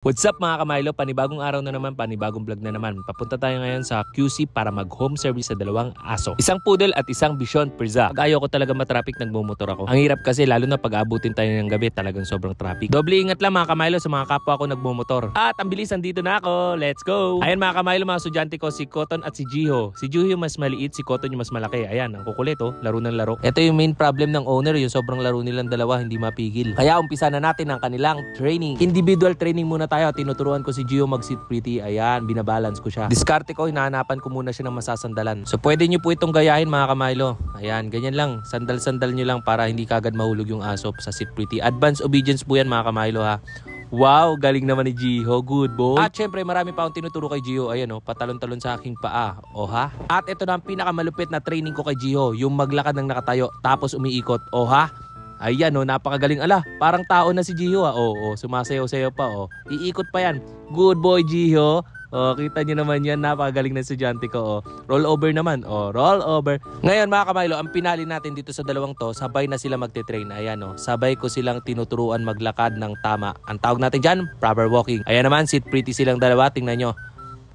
What's up mga kamaylo? Panibagong araw na naman, panibagong vlog na naman. Papunta tayo ngayon sa QC para mag-home service sa dalawang aso. Isang poodle at isang Bichon Persa. Pag ayaw ko talaga matraffic, nagmumotor ako. Ang hirap kasi lalo na pag abutin tayo ng gabi, talagang sobrang traffic. Doble ingat lang mga kamaylo sa mga kapwa ko nagmumotor. At ang bilis, andito na ako. Let's go! Ayan mga kamaylo, mga estudyante ko, si Cotton at si Jiho. Si Jiho yung mas maliit, si Cotton yung mas malaki. Ayan, ang kukulit oh, laro ng laro. Ito yung main problem ng owner, yung sobrang laro nilang dalawa, hindi mapigil. Kaya umpisa na natin ang kanilang training. Individual training muna tayo. Tinuturuan ko si Gio mag-sit pretty. Ayan, binabalance ko siya. Diskarte ko, hinahanapan ko muna siya ng masasandalan. So pwede nyo po itong gayahin mga kamaylo. Ayan, ganyan lang. Sandal-sandal nyo lang para hindi kagad mahulog yung aso sa sit pretty. Advanced obedience po yan mga kamaylo ha. Wow, galing naman ni Gio. Good boy. At syempre, marami pa akong tinuturo kay Gio. Ayan oh, patalon-talon sa aking paa. O ha? At ito na ang pinakamalupit na training ko kay Gio. Yung maglakad ng nakatayo, tapos umiikot. O ha? Ayan oh, napakagaling. Ala, parang tao na si Gio ah. Oo, sumasayaw-sayaw pa oh. Iikot pa yan. Good boy Gio. Oh, kita nyo naman yan, napakagaling na estudyante ko oh. Roll over naman. Oh, roll over. Ngayon mga kamaylo, ang pinali natin dito sa dalawang to, sabay na sila magte-train. Ayan oh, sabay ko silang tinuturuan maglakad ng tama. Ang tawag natin dyan, proper walking. Ayan naman, sit pretty silang dalawa, tingnan nyo.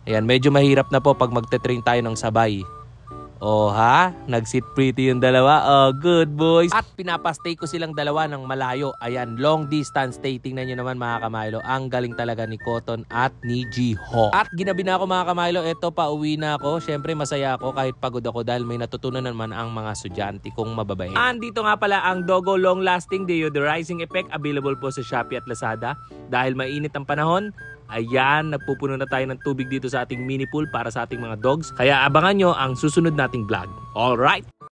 Ayan, medyo mahirap na po pag magte-train tayo ng sabay. Oh ha? Nag-sit pretty yung dalawa. Oh, good boys. At pinapastay ko silang dalawa ng malayo. Ayan, long distance stay. Tingnan nyo naman mga kamaylo. Ang galing talaga ni Cotton at ni Jiho. At ginabi na ako mga kamaylo. Eto, pauwi na ako. Syempre masaya ako kahit pagod ako dahil may natutunan naman ang mga estudyante kong mababait. Andito nga pala ang Dogo Long Lasting Deodorizing Effect. Available po sa Shopee at Lazada. Dahil mainit ang panahon, ayan, nagpupuno na tayo ng tubig dito sa ating mini pool para sa ating mga dogs. Kaya abangan nyo ang susunod nating vlog. Alright!